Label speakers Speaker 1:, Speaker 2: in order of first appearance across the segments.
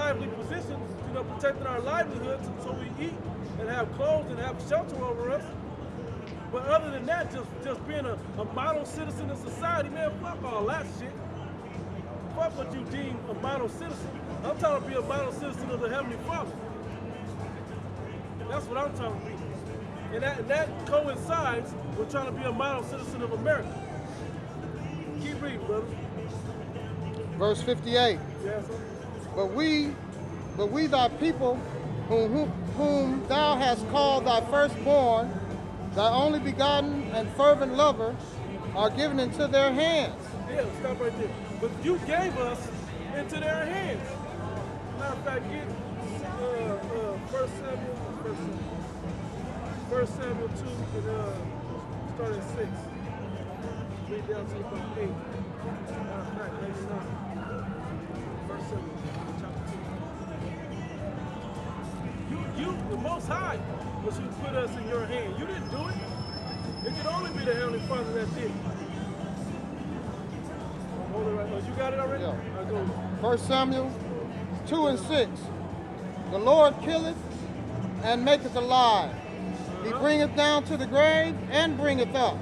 Speaker 1: lively positions, you know, protecting our livelihoods so we eat and have clothes and have shelter over us. But other than that, just being a model citizen in society, man, fuck all that shit. Fuck what you deem a model citizen. I'm trying to be a model citizen of the Heavenly Father. That's what I'm trying to be. And that coincides with trying to be a model citizen of America. Keep reading, brother.
Speaker 2: Verse 58.
Speaker 1: Yes, sir.
Speaker 2: But we thy people, whom thou hast called thy firstborn, thy only begotten and fervent lover, are given into their hands.
Speaker 1: Yeah, stop right there. But you gave us into their hands. Matter of fact, get 1 Samuel 2 and start at 6. Read down to about 8. Matter of fact, maybe not. 1 Samuel chapter 2. You, the Most High, was who put us in your hand. You didn't do it. It could only be the Heavenly Father that did. Hold it right now. You got it already?
Speaker 2: Yeah.
Speaker 1: All right, go.
Speaker 2: 1 Samuel 2 and 6. The Lord killeth and maketh alive. He bringeth down to the grave and bringeth up.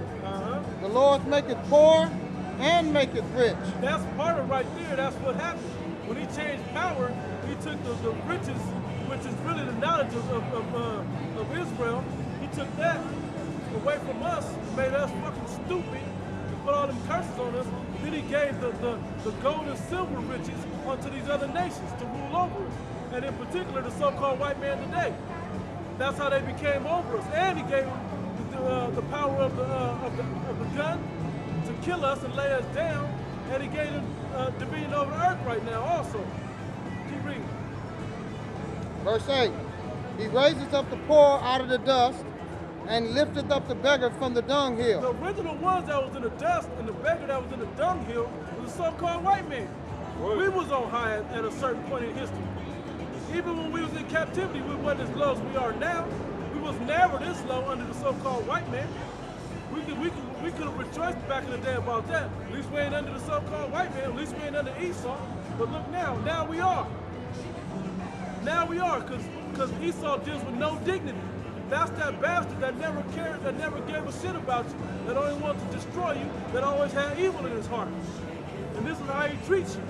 Speaker 2: The Lord maketh poor and maketh rich.
Speaker 1: That's part of right there. That's what happened. When he changed power, he took the riches, which is really the knowledge of Israel. He took that away from us, made us fucking stupid, and put all them curses on us. Then he gave the gold and silver riches onto these other nations to rule over us. And in particular, the so-called white man today. That's how they became over us. And he gave them the power of the gun to kill us and lay us down. And he gave them dominion over the earth right now also. Keep reading.
Speaker 2: Verse 8. He raiseth up the poor out of the dust and lifteth up the beggar from the dunghill.
Speaker 1: The original ones that was in the dust and the beggar that was in the dunghill was the so-called white man. Right. We was on high at a certain point in history. Even when we was in captivity, we wasn't as low as we are now. We was never this low under the so-called white man. We could have rejoiced back in the day about that. At least we ain't under the so-called white man. At least we ain't under Esau. But look now we are. Now we are, because Esau deals with no dignity. That's that bastard that never cared, that never gave a shit about you, that only wanted to destroy you, that always had evil in his heart. And this is how he treats you.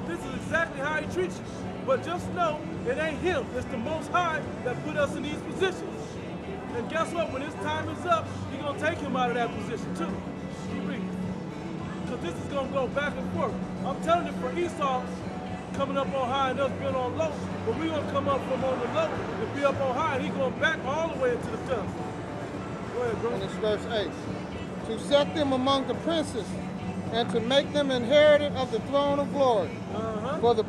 Speaker 1: This is exactly how he treats you. But just know, it ain't him. It's the Most High that put us in these positions. And guess what? When his time is up, he's going to take him out of that position too. Keep reading. Because this is going to go back and forth. I'm telling you, for Esau coming up on high and us being on low, but we're going to come up from on the low and be up on high, and he's going back all the way into the dust. Go ahead, bro.
Speaker 2: And it's verse 8. To set them among the princes and to make them inherited of the throne of glory. For the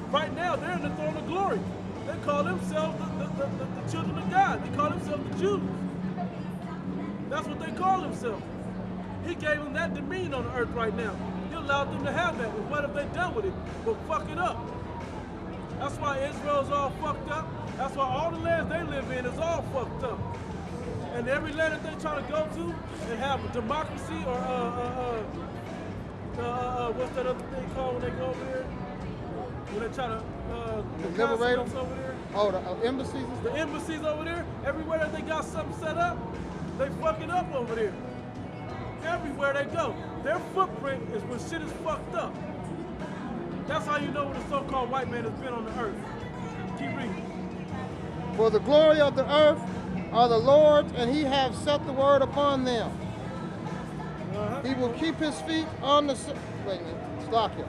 Speaker 1: right now, they're in the throne of glory. They call themselves the children of God. They call themselves the Jews. That's what they call themselves. He gave them that dominion on the earth right now. He allowed them to have that. But what have they done with it? But fuck it up. That's why Israel's all fucked up. That's why all the lands they live in is all fucked up. And every land that they try to go to and have a democracy or what's that other thing called when they go over there? When they try to
Speaker 2: liberate them
Speaker 1: over there?
Speaker 2: Oh, the embassies?
Speaker 1: The embassies over there, everywhere that they got something set up, they fucking up over there. Everywhere they go. Their footprint is when shit is fucked up. That's how you know what the so-called white man has been on the earth. Keep reading.
Speaker 2: For the glory of the earth are the Lord's, and he hath set the word upon them. He will keep his feet on the... Wait a minute. Stop here.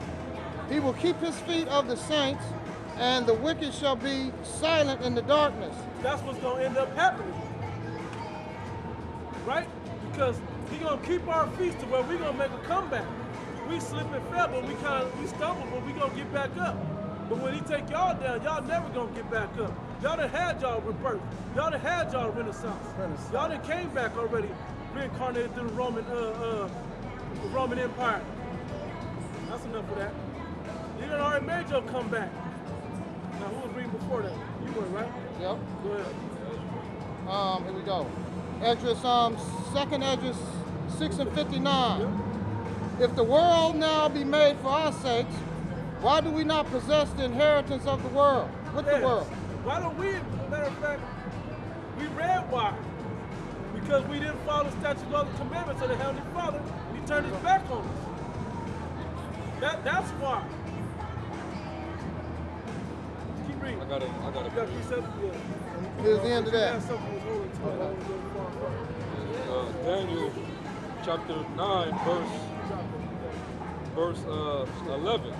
Speaker 2: He will keep his feet of the saints, and the wicked shall be silent in the darkness.
Speaker 1: That's what's going to end up happening. Right? Because he's going to keep our feet to where we're going to make a comeback. We slip and fell, but we stumble, but we're going to get back up. But when he take y'all down, y'all never going to get back up. Y'all done had y'all rebirth. Y'all done had y'all renaissance. Y'all done came back already, reincarnated through the Roman Empire. That's enough of that. You done already made your comeback. Now, who was reading before that? You were, right?
Speaker 2: Yep.
Speaker 1: Go ahead.
Speaker 2: Here we go. Esdras, 2nd Esdras 6 and 59. Yep. If the world now be made for our sakes, Why do we not possess the inheritance of the world, with the world?
Speaker 1: Why don't we, matter of fact, we read why. Because we didn't follow the statutes, laws, and commandments of the Heavenly Father. He turned his back on us. That's why. Keep reading.
Speaker 3: I got a
Speaker 2: Here's the end of that.
Speaker 3: Daniel chapter 9, verse 11.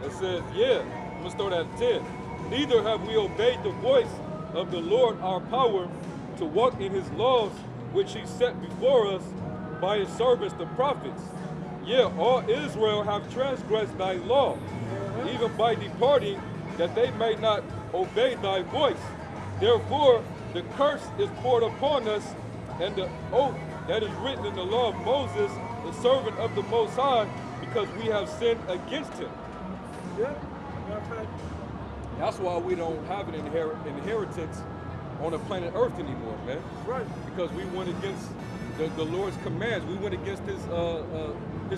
Speaker 3: It says, yeah, I'm going to start at 10. Neither have we obeyed the voice of the Lord our power to walk in his laws, which he set before us by his servants the prophets. Yeah, all Israel have transgressed thy law, even by departing, that they may not obey thy voice. Therefore, the curse is poured upon us, and the oath that is written in the law of Moses, the servant of the Most High, because we have sinned against him.
Speaker 1: Yeah.
Speaker 3: That's why we don't have an inheritance on the planet Earth anymore, man.
Speaker 1: Right.
Speaker 3: Because we went against the Lord's commands. We went against his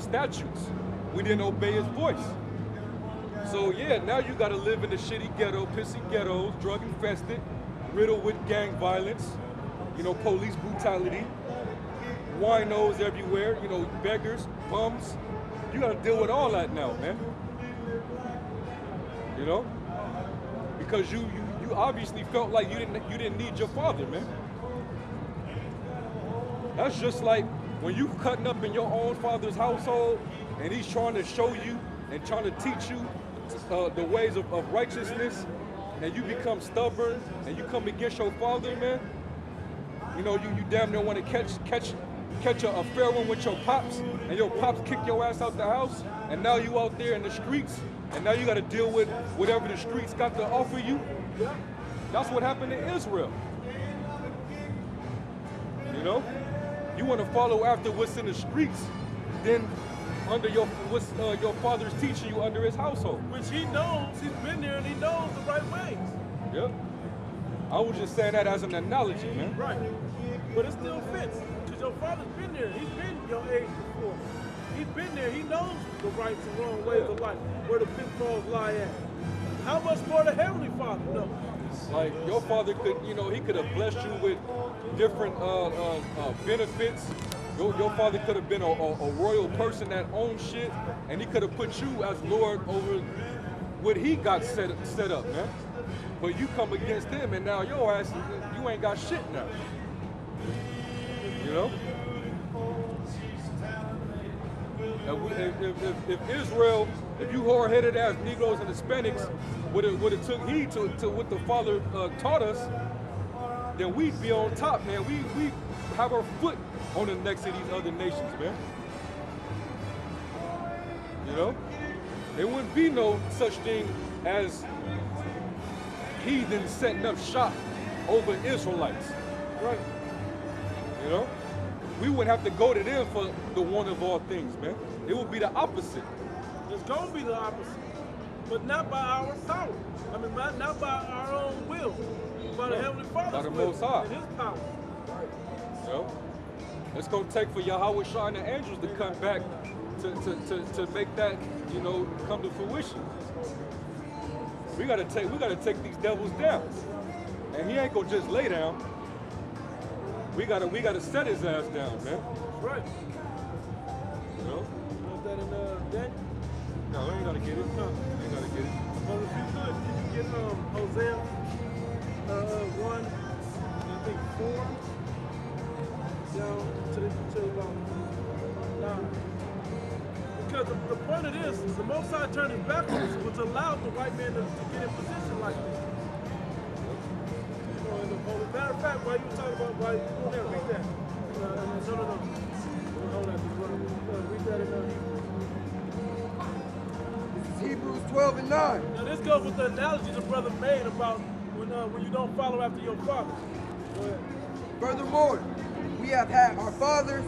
Speaker 3: statutes. We didn't obey his voice. So yeah, now you gotta live in the shitty ghetto, pissy ghettos, drug infested, riddled with gang violence, you know, police brutality, winos everywhere, you know, beggars, bums. You gotta deal with all that now, man. You know? Because you obviously felt like you didn't need your father, man. That's just like when you cutting up in your own father's household and he's trying to show you and trying to teach you the ways of righteousness, and you become stubborn and you come against your father, man. You know, you damn near want to catch a fair one with your pops, and your pops kick your ass out the house, and now you out there in the streets, and now you got to deal with whatever the streets got to offer you. That's what happened to Israel. You know, you want to follow after what's in the streets, then under what's your father's teaching you under his household.
Speaker 1: Which he knows, he's been there and he knows the right ways.
Speaker 3: Yep. I was just saying that as an analogy, man.
Speaker 1: Right. But it still fits. Because your father's been there. He's been your age before. He's been there. He knows the right and wrong ways of life, where the pitfalls lie at. How much more the Heavenly Father knows?
Speaker 3: Like your father could, you know, he could have blessed you with different benefits. Your father could have been a royal person that owned shit, and he could have put you as Lord over what he got set up, man. But you come against him, and now your ass, you ain't got shit now. You know? If Israel, if you hard-headed ass Negroes and Hispanics would have took heed to what the Father taught us, then we'd be on top, man. We have our foot on the necks of these other nations, man. You know? There wouldn't be no such thing as heathens setting up shop over Israelites.
Speaker 1: Right.
Speaker 3: You know? We wouldn't have to go to them for the one of all things, man. It would be the opposite.
Speaker 1: It's going to be the opposite. But not by our power. I mean, not by our own will. By the Heavenly Father's
Speaker 3: the
Speaker 1: will
Speaker 3: Most High.
Speaker 1: and his power.
Speaker 3: You know? It's going to take for Yahweh Shah and the angels to come back to make that, you know, come to fruition. We gotta take these devils down. And he ain't gonna just lay down. We gotta set his ass down, man.
Speaker 1: That's right.
Speaker 3: You know?
Speaker 1: Want that in Daniel?
Speaker 3: No, we ain't gotta get it.
Speaker 1: No.
Speaker 3: We ain't gotta get it.
Speaker 1: Well, if you could you get Hosea 1, I think 4, down to about 9. Because the point of this, the Most High turned his back on us, which allowed the white man to get in position like this. You know, as a matter of fact, while you were talking about, while you go there, read that. No. Hold that. Read that in
Speaker 4: Hebrews 12 and 9.
Speaker 1: Now this goes with the analogy the brother made about when you don't follow after your father. Go ahead.
Speaker 4: Furthermore, we have had our fathers,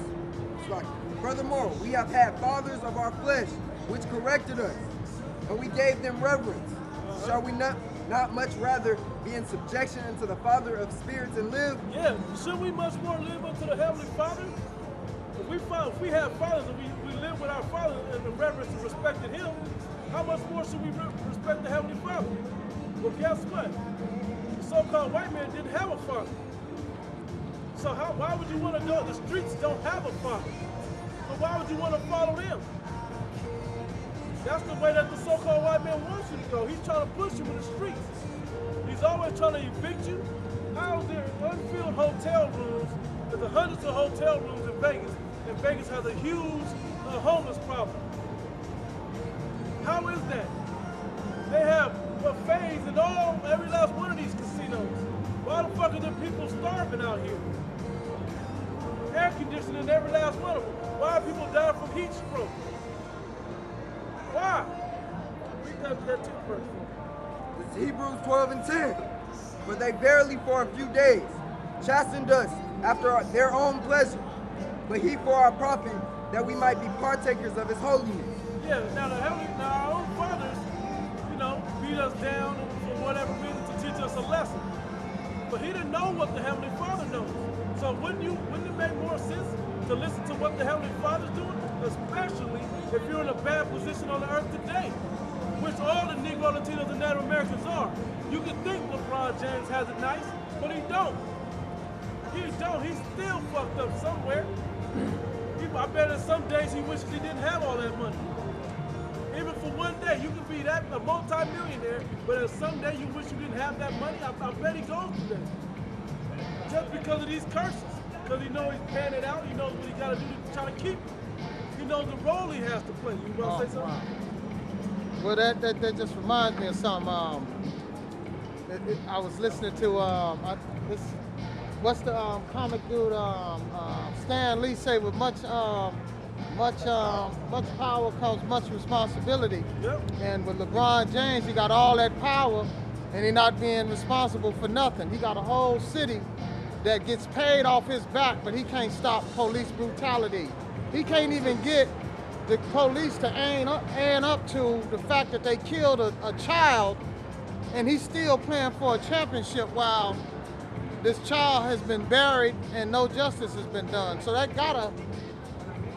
Speaker 4: Furthermore, we have had fathers of our flesh, which corrected us, and we gave them reverence. Shall we not much rather be in subjection unto the Father of spirits and live?
Speaker 1: Yeah, should we much more live unto the Heavenly Father? If we have fathers and we live with our fathers in reverence and respecting Him, how much more should we respect the Heavenly Father? Well, guess what? The so-called white man didn't have a father. So why would you want to go? The streets don't have a father. So why would you want to follow them? That's the way that the so-called white man wants you to go. He's trying to push you in the streets. He's always trying to evict you. How is there unfilled hotel rooms? There's hundreds of hotel rooms in Vegas, and Vegas has a huge homeless problem. How is that? They have buffets in every last one of these casinos. Why the fuck are the people starving out here? Air conditioning in every last one of them. Why are people dying from heat stroke? Why? Read that too first.
Speaker 4: It's Hebrews 12 and 10. For they verily for a few days chastened us after their own pleasure, but he for our profit, that we might be partakers of his holiness.
Speaker 1: Yeah, now our own fathers, beat us down for whatever reason to teach us a lesson. But he didn't know what the Heavenly Father knows. So wouldn't it make more sense to listen to what the Heavenly Father's doing? Especially if you're in a bad position on the earth today, which all the Negro, Latinos, and Native Americans are. You can think LeBron James has it nice, but he don't. He don't. He's still fucked up somewhere. I bet that some days he wishes he didn't have all that money. Even for one day, you can be a multi-millionaire, but some day you wish you didn't have that money. I bet he goes through that. Just because of these curses. Because he knows he's paying it out. He knows what he got to do to try to keep it. He knows the role he has to play. You want to say something?
Speaker 2: Wow. Well, that just reminds me of something. I was listening to what's the comic dude Stan Lee say, with much power comes much responsibility.
Speaker 1: Yep.
Speaker 2: And with LeBron James, he got all that power and he's not being responsible for nothing. He got a whole city that gets paid off his back, but he can't stop police brutality. He can't even get the police to add up to the fact that they killed a child, and he's still playing for a championship while this child has been buried and no justice has been done. So that gotta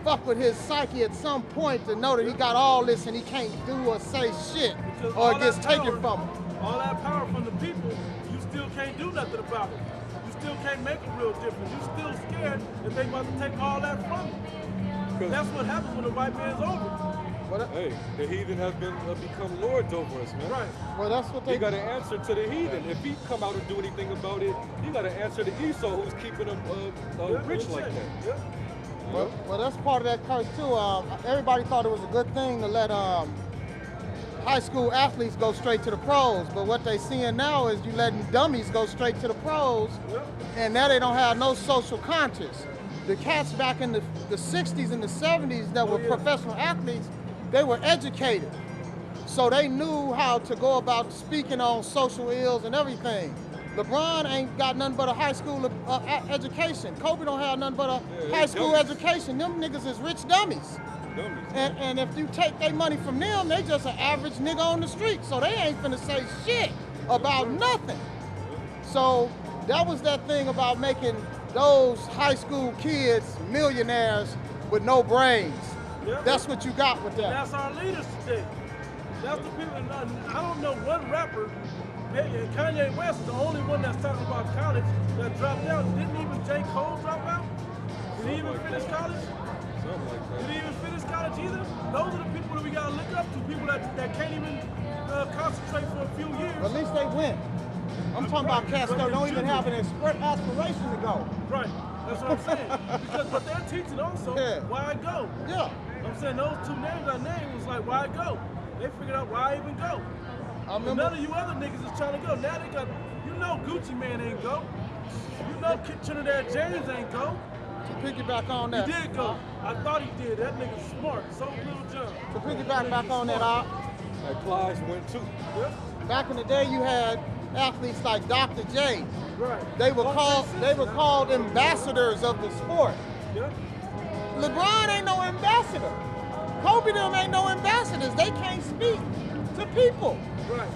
Speaker 2: fuck with his psyche at some point to know that he got all this and he can't do or say shit, or it gets taken from him.
Speaker 1: All that power from the people, you still can't do nothing about it. You still can't make a real difference. You still scared that they about to take all that from you. That's what happens when the white man's over.
Speaker 3: Hey, the heathen has become lords over us, man.
Speaker 1: Right.
Speaker 2: Well, that's what
Speaker 3: He got to answer to the heathen. If he come out and do anything about it, he got to answer to Esau, who's keeping him rich like that.
Speaker 1: Yeah.
Speaker 2: Well, that's part of that curse too. Everybody thought it was a good thing to let high school athletes go straight to the pros, but what they seeing now is you letting dummies go straight to the pros, and now they don't have no social conscience. The cats back in the 60s and the 70s that were professional athletes, they were educated. So they knew how to go about speaking on social ills and everything. LeBron ain't got nothing but a high school education. Kobe don't have nothing but a high school education. Them niggas is rich dummies. And if you take their money from them, they just an average nigga on the street. So they ain't finna say shit about nothing. So that was that thing about making those high school kids millionaires with no brains.
Speaker 1: Yeah.
Speaker 2: That's what you got with that.
Speaker 1: That's our leaders today. That's the people. I don't know one rapper. Kanye West is the only one that's talking about college that dropped out. Didn't even J. Cole drop out? Did he even finish college?
Speaker 3: Something like that.
Speaker 1: Did he even finish college either? Those are the people that we gotta look up to. People that can't even concentrate for a few years.
Speaker 2: At least they win. I'm talking about cats that don't even have an aspiration to go.
Speaker 1: Right. That's what I'm saying. But they're teaching also why go.
Speaker 2: Yeah.
Speaker 1: I'm saying those two names I named was like, why go? They figured out why even go. None of you other niggas is trying to go. Now they got, Gucci Man ain't go. Trinidad James ain't go.
Speaker 2: To piggyback on that.
Speaker 1: He did go. I thought he did. That nigga's smart. So Little John.
Speaker 2: To piggyback back on that,
Speaker 3: Like Plies went too.
Speaker 1: Yeah.
Speaker 2: back in the day you had athletes like Dr. J.
Speaker 1: Right.
Speaker 2: They were called ambassadors of the sport.
Speaker 1: Yeah.
Speaker 2: LeBron ain't no ambassador. Kobe them ain't no ambassadors. They can't speak to people.
Speaker 1: Right.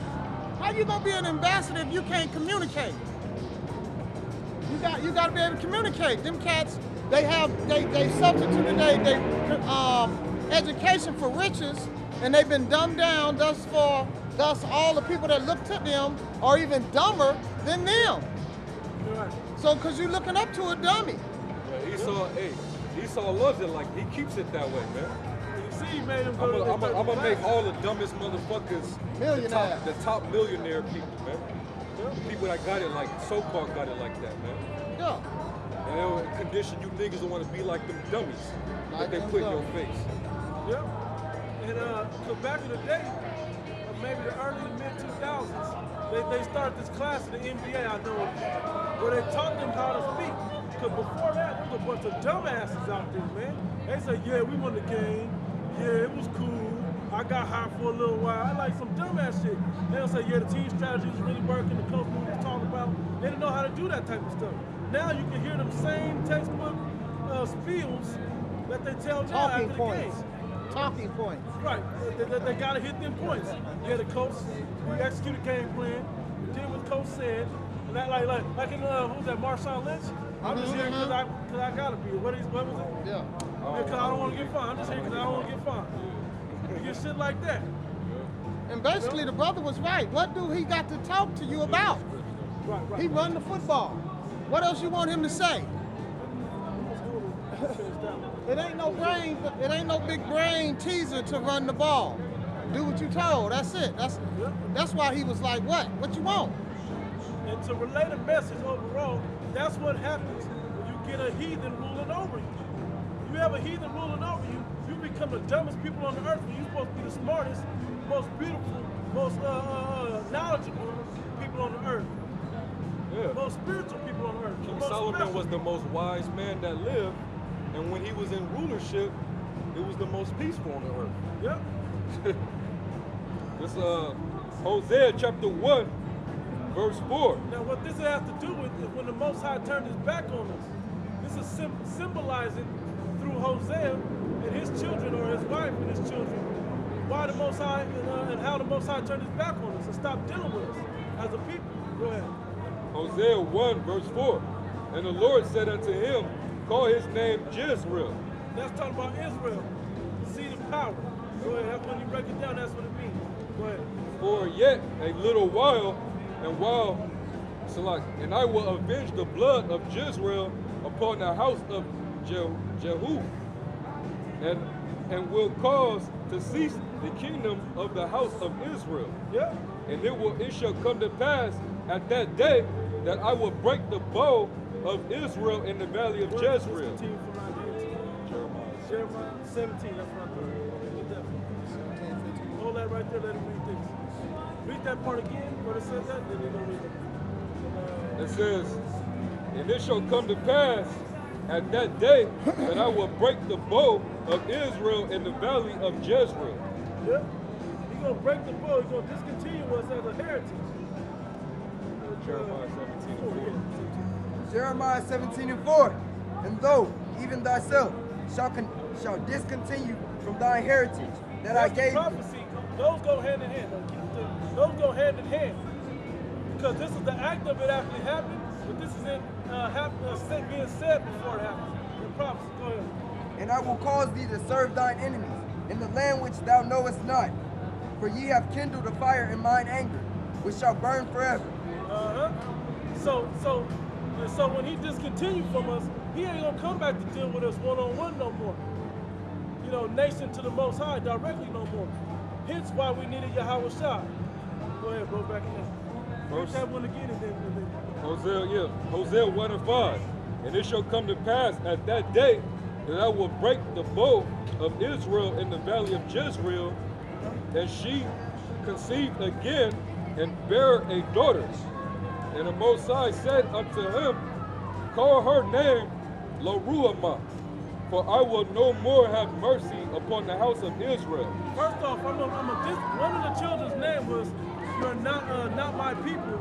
Speaker 2: How you gonna be an ambassador if you can't communicate? You got to be able to communicate. Them cats, they substituted education for riches and they've been dumbed down. Thus all the people that look to them are even dumber than them.
Speaker 1: Right.
Speaker 2: So, because you're looking up to a dummy.
Speaker 3: Yeah, Esau loves it like he keeps it that way, man.
Speaker 1: You see, he made him
Speaker 3: I'm
Speaker 1: go to
Speaker 3: gonna make all the dumbest motherfuckers
Speaker 2: Millionaires.
Speaker 3: the top millionaire people, man. The people that got it like so-called got it like that, man.
Speaker 2: Yeah.
Speaker 3: And they'll condition you niggas to want to be like them dummies
Speaker 2: Like
Speaker 3: that they
Speaker 2: them
Speaker 3: put in your
Speaker 2: dummies.
Speaker 3: face.
Speaker 1: Yep. And so back in the day, maybe the early to mid 2000s, they started this class in the NBA, I know, where they taught them how to speak. Because before that, there was a bunch of dumbasses out there, man. They said, yeah, we won the game. Yeah, it was cool. I got hot for a little while. I like some dumbass shit. They'll say, yeah, the team strategy was really working. The coach knew what he was talking about. They didn't know how to do that type of stuff. Now you can hear them same textbook spiels that they tell now after the game.
Speaker 2: Talking points.
Speaker 1: Right. They got to hit them points. Yeah, the coach, we executed game plan. We did what coach said. And that, like in, who's that, Marshawn Lynch? I'm just here because I got to be. What was it?
Speaker 2: Yeah.
Speaker 1: Because I don't want to get fined. I'm just here because I don't want to get fined. You get shit like that.
Speaker 2: And basically, the brother was right. What do he got to talk to you about?
Speaker 1: Right.
Speaker 2: He run the football. What else you want him to say? It ain't no big brain teaser to run the ball. Do what you told. That's it. That's why he was like, what you want?
Speaker 1: And to relay the message overall, that's what happens when you get a heathen ruling over you. You have a heathen ruling over you, you become the dumbest people on the earth when you're supposed to be the smartest, most beautiful, most knowledgeable people on the earth.
Speaker 3: Yeah.
Speaker 1: Most spiritual people on earth.
Speaker 3: King
Speaker 1: most
Speaker 3: Solomon
Speaker 1: special.
Speaker 3: was the most wise man that lived, and when he was in rulership, it was the most peaceful on the earth.
Speaker 1: Yep.
Speaker 3: This Hosea chapter 1, verse 4.
Speaker 1: Now what this has to do with is when the Most High turned his back on us. This is symbolizing through Hosea and his children, or his wife and his children, why the Most High and how the Most High turned his back on us and stopped dealing with us as a people. Go ahead.
Speaker 3: Hosea 1, verse 4. And the Lord said unto him, call his name Jezreel.
Speaker 1: That's talking about Israel, the seed of power. Go ahead. That's when you break it down, that's what it means. Go ahead.
Speaker 3: For yet a little while, and I will avenge the blood of Jezreel upon the house of Jehu, and will cause to cease the kingdom of the house of Israel.
Speaker 1: Yeah.
Speaker 3: And it shall come to pass at that day that I will break the bow of Israel in the valley of Jezreel.
Speaker 1: Continue from right here to Jeremiah 17, that's what I thought. Hold that right there, let him read this. Read that part again, where it says that, then they're going to read it.
Speaker 3: It says, and it shall come to pass at that day that I will break the bow of Israel in the valley of Jezreel.
Speaker 1: Yeah. He's going to break the bow. He's going to discontinue us as a heritage.
Speaker 3: Jeremiah 17:4.
Speaker 4: Jeremiah 17:4. And though even thyself shall discontinue from thy heritage that I gave thee.
Speaker 1: Prophecy, those go hand in hand. Those go hand in hand. Because this is the act of it actually happening, but this is being said before it happens. The prophecy. Go ahead.
Speaker 4: And I will cause thee to serve thine enemies in the land which thou knowest not. For ye have kindled a fire in mine anger, which shall burn forever.
Speaker 1: So when he discontinued from us, he ain't gonna come back to deal with us one-on-one no more. You know, nation to the Most High directly no more. Hence why we needed Yahweh Shah. Go ahead, bro, back in there. Read that one again and then.
Speaker 3: Hosea 1 and 5. And it shall come to pass at that day that I will break the bow of Israel in the valley of Jezreel, and she conceived again and bare a daughter. And the Most High said unto him, call her name Loruhamah, for I will no more have mercy upon the house of Israel.
Speaker 1: First off, one of the children's name was "You're not my people."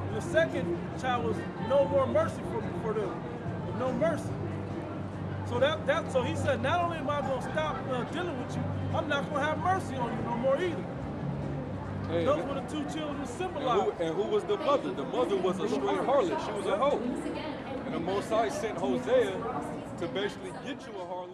Speaker 1: And the second child was "No more mercy for them." No mercy. So he said, not only am I going to stop dealing with you, I'm not going to have mercy on you no more either.
Speaker 3: Hey,
Speaker 1: those were the two children symbolized.
Speaker 3: And who was the mother? The mother was a straight harlot. She was a hoe. And the Most High sent Hosea to basically get you a harlot.